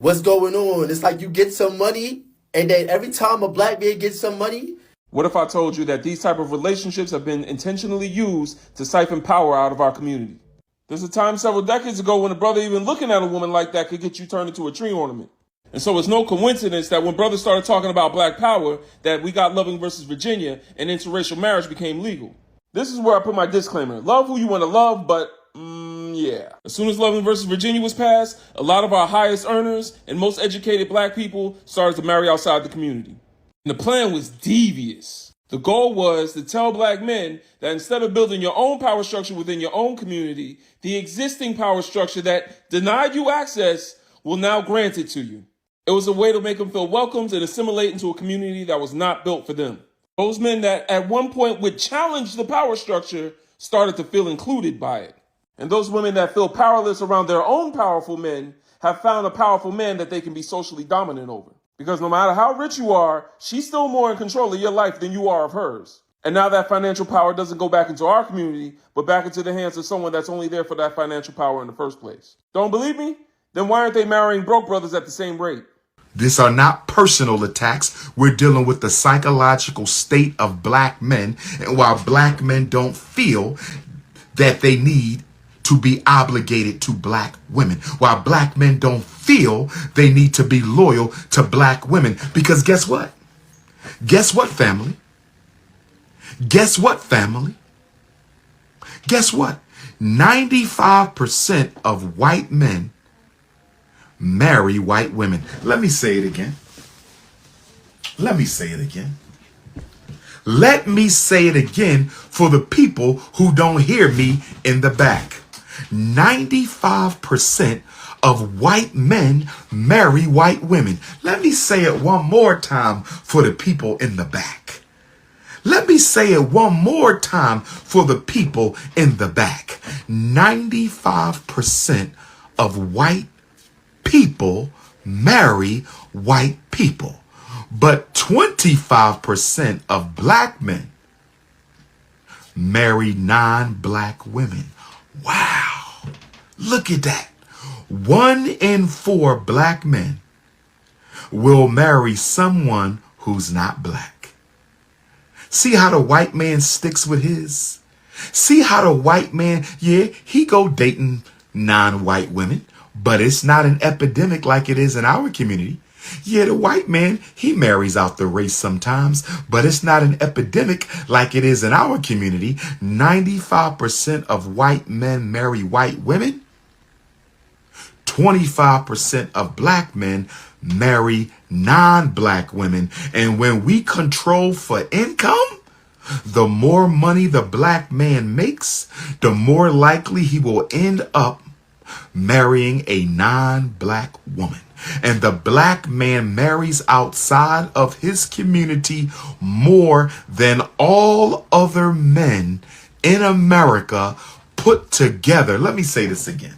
What's going on? It's like you get some money, and then every time a black man gets some money. What if I told you that these type of relationships have been intentionally used to siphon power out of our community? There's a time several decades ago when a brother even looking at a woman like that could get you turned into a tree ornament. And so it's no coincidence that when brothers started talking about black power, that we got Loving versus Virginia and interracial marriage became legal. This is where I put my disclaimer. Love who you want to love, but yeah. As soon as Loving versus Virginia was passed, a lot of our highest earners and most educated black people started to marry outside the community. And the plan was devious. The goal was to tell black men that instead of building your own power structure within your own community, the existing power structure that denied you access will now grant it to you. It was a way to make them feel welcomed and assimilate into a community that was not built for them. Those men that at one point would challenge the power structure started to feel included by it. And those women that feel powerless around their own powerful men have found a powerful man that they can be socially dominant over. Because no matter how rich you are, she's still more in control of your life than you are of hers. And now that financial power doesn't go back into our community, but back into the hands of someone that's only there for that financial power in the first place. Don't believe me? Then why aren't they marrying broke brothers at the same rate? These are not personal attacks. We're dealing with the psychological state of black men. And while black men don't feel that they need to be obligated to black women, while black men don't feel they need to be loyal to black women. Because guess what? Guess what, family? Guess what, family? Guess what? 95% of white men marry white women. Let me say it again. Let me say it again. Let me say it again for the people who don't hear me in the back. 95% of white men marry white women. Let me say it one more time for the people in the back. Let me say it one more time for the people in the back. 95% of white people marry white people, but 25% of black men marry non-black women. Wow. Look at that. 1 in 4 black men will marry someone who's not black. See how the white man sticks with his? See how the white man, he go dating non-white women, but it's not an epidemic like it is in our community. Yeah, the white man, he marries out the race sometimes, but it's not an epidemic like it is in our community. 95% of white men marry white women. 25% of black men marry non-black women. And when we control for income, the more money the black man makes, the more likely he will end up marrying a non-black woman. And the black man marries outside of his community more than all other men in America put together. Let me say this again.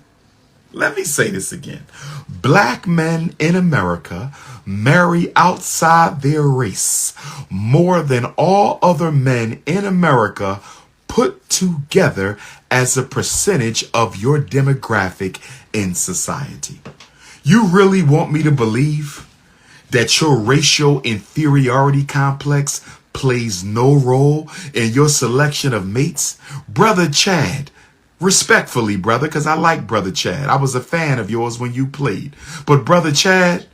Let me say this again. Black men in America marry outside their race more than all other men in America put together as a percentage of your demographic in society. You really want me to believe that your racial inferiority complex plays no role in your selection of mates? Brother Chad, respectfully, brother, because I like Brother Chad. I was a fan of yours when you played. But Brother Chad,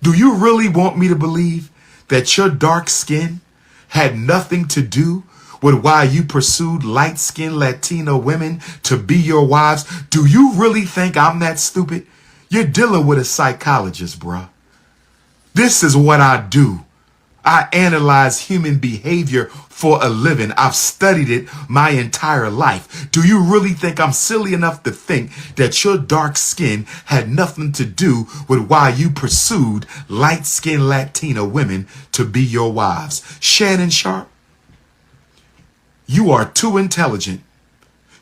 do you really want me to believe that your dark skin had nothing to do with why you pursued light-skinned Latino women to be your wives? Do you really think I'm that stupid? You're dealing with a psychologist, bruh. This is what I do. I analyze human behavior for a living. I've studied it my entire life. Do you really think I'm silly enough to think that your dark skin had nothing to do with why you pursued light-skinned Latino women to be your wives? Shannon Sharp, you are too intelligent.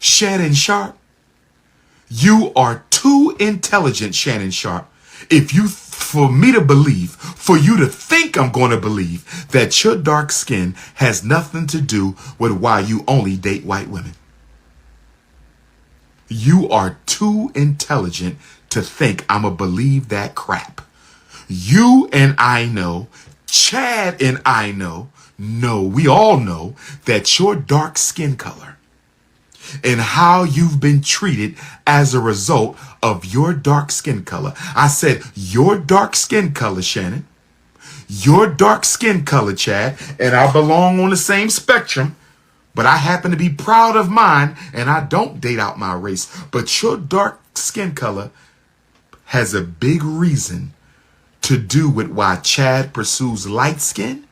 Shannon Sharp, you are too intelligent, Shannon Sharp. For me to believe, for you to think I'm going to believe that your dark skin has nothing to do with why you only date white women. You are too intelligent to think I'm going to believe that crap. You and I know, Chad and I know, we all know that your dark skin color and how you've been treated as a result of your dark skin color. I said your dark skin color, Shannon. Your dark skin color, Chad, and I belong on the same spectrum, but I happen to be proud of mine, and I don't date out my race. But your dark skin color has a big reason to do with why Chad pursues light skin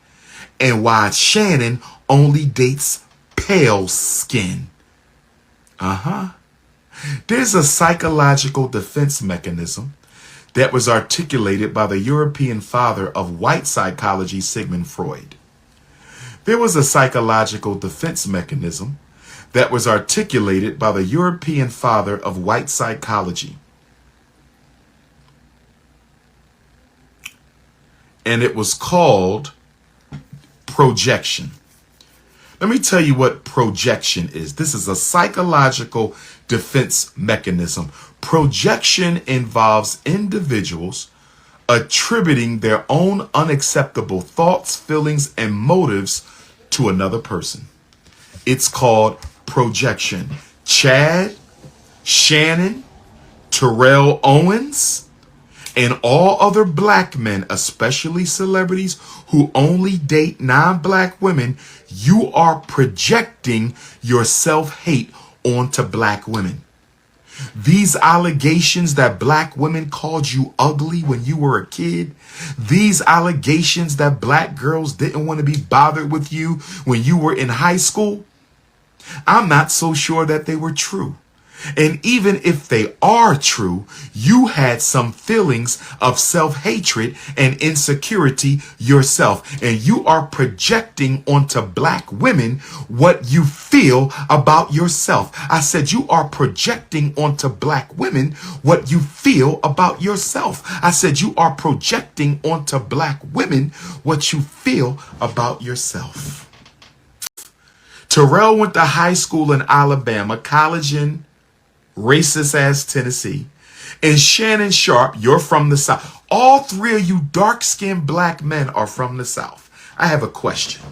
and why Shannon only dates pale skin. There's a psychological defense mechanism that was articulated by the European father of white psychology, Sigmund Freud. There was a psychological defense mechanism that was articulated by the European father of white psychology. And it was called projection. Let me tell you what projection is. This is a psychological defense mechanism. Projection involves individuals attributing their own unacceptable thoughts, feelings, and motives to another person. It's called projection. Chad, Shannon, Terrell Owens, and all other black men, especially celebrities who only date non-black women, you are projecting your self-hate onto black women. These allegations that black women called you ugly when you were a kid, these allegations that black girls didn't want to be bothered with you when you were in high school, I'm not so sure that they were true. And even if they are true, you had some feelings of self-hatred and insecurity yourself. And you are projecting onto black women what you feel about yourself. I said you are projecting onto black women what you feel about yourself. I said you are projecting onto black women what you feel about yourself. Terrell went to high school in Alabama, college in racist ass Tennessee, and Shannon Sharp, you're from the South. All three of you dark-skinned black men are from the South. I have a question.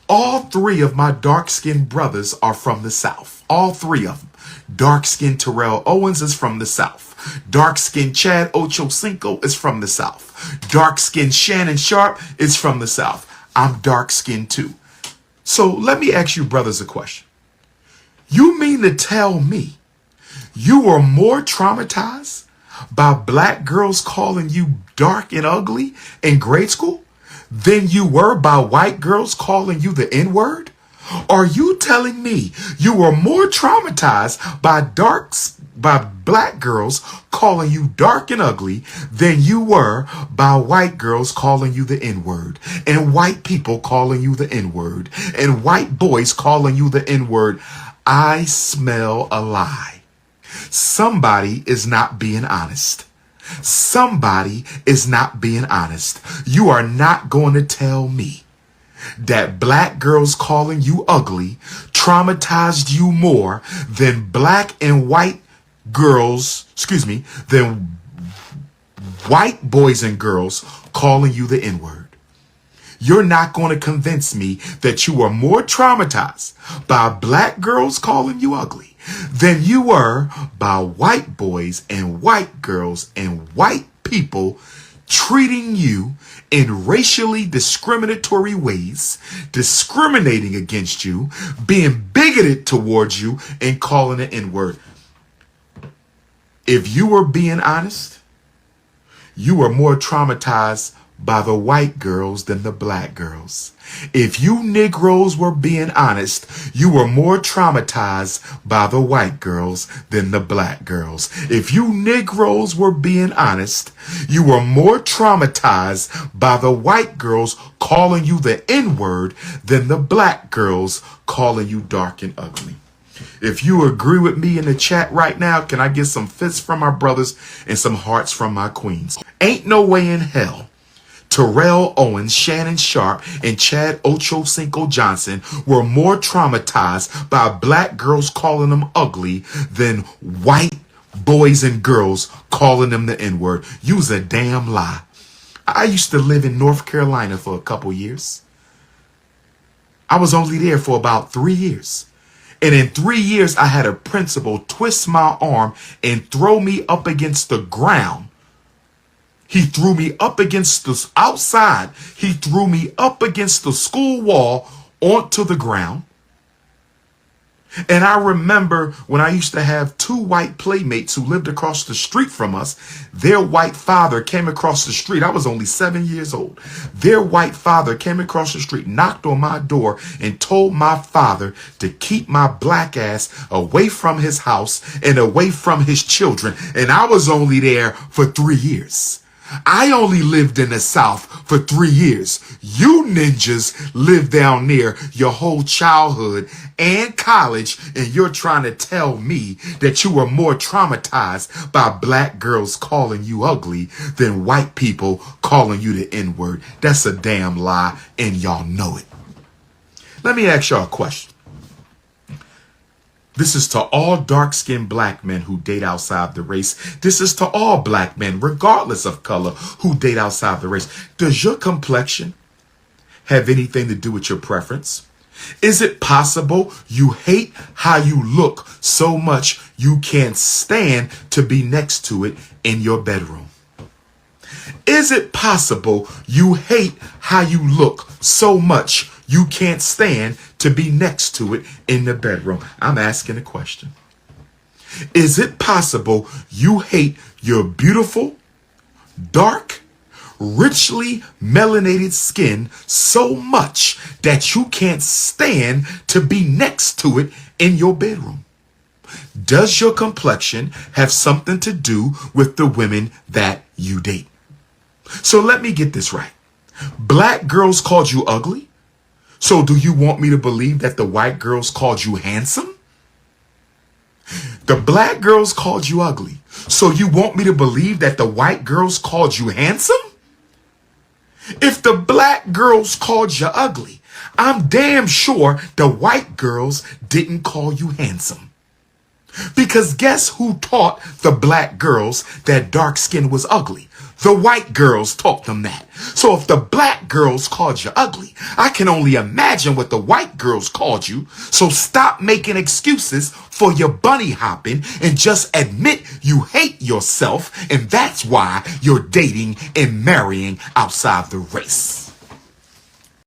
All three of my dark-skinned brothers are from the South. All three of them. Dark-skinned Terrell Owens is from the South. Dark-skinned Chad Ochocinco is from the South. Dark-skinned Shannon Sharp is from the South. I'm dark-skinned too. So let me ask you brothers a question. You mean to tell me you were more traumatized by black girls calling you dark and ugly in grade school than you were by white girls calling you the N-word? Are you telling me you were more traumatized by black girls calling you dark and ugly than you were by white girls calling you the N-word, and white people calling you the N-word, and white boys calling you the N-word? I smell a lie. Somebody is not being honest. Somebody is not being honest. You are not going to tell me that black girls calling you ugly traumatized you more than black and white girls, than white boys and girls calling you the N-word. You're not going to convince me that you are more traumatized by black girls calling you ugly than you were by white boys and white girls and white people treating you in racially discriminatory ways, discriminating against you, being bigoted towards you, and calling it N-word. If you were being honest, you were more traumatized by the white girls than the black girls. If you Negroes were being honest, you were more traumatized by the white girls than the black girls. If you Negroes were being honest, you were more traumatized by the white girls calling you the N-word than the black girls calling you dark and ugly. If you agree with me in the chat right now, can I get some fists from my brothers and some hearts from my queens? Ain't no way in hell Terrell Owens, Shannon Sharp, and Chad Ochocinco Johnson were more traumatized by black girls calling them ugly than white boys and girls calling them the N-word. You's a damn lie. I used to live in North Carolina for a couple years. I was only there for about 3 years. And in 3 years, I had a principal twist my arm and throw me up against the ground. He threw me up against the outside. He threw me up against the school wall onto the ground. And I remember when I used to have 2 white playmates who lived across the street from us. Their white father came across the street. I was only 7 years old. Their white father came across the street, knocked on my door, and told my father to keep my black ass away from his house and away from his children. And I was only there for 3 years. I only lived in the South for 3 years. You ninjas lived down there your whole childhood and college, and you're trying to tell me that you were more traumatized by black girls calling you ugly than white people calling you the N-word. That's a damn lie, and y'all know it. Let me ask y'all a question. This is to all dark-skinned black men who date outside the race. This is to all black men, regardless of color, who date outside the race. Does your complexion have anything to do with your preference? Is it possible you hate how you look so much you can't stand to be next to it in your bedroom? Is it possible you hate how you look so much you can't stand to be next to it in the bedroom? I'm asking a question. Is it possible you hate your beautiful, dark, richly melanated skin so much that you can't stand to be next to it in your bedroom? Does your complexion have something to do with the women that you date? So let me get this right. Black girls called you ugly? So do you want me to believe that the white girls called you handsome? The black girls called you ugly. So you want me to believe that the white girls called you handsome? If the black girls called you ugly, I'm damn sure the white girls didn't call you handsome. Because guess who taught the black girls that dark skin was ugly? The white girls taught them that. So if the black girls called you ugly, I can only imagine what the white girls called you. So stop making excuses for your bunny hopping and just admit you hate yourself. And that's why you're dating and marrying outside the race.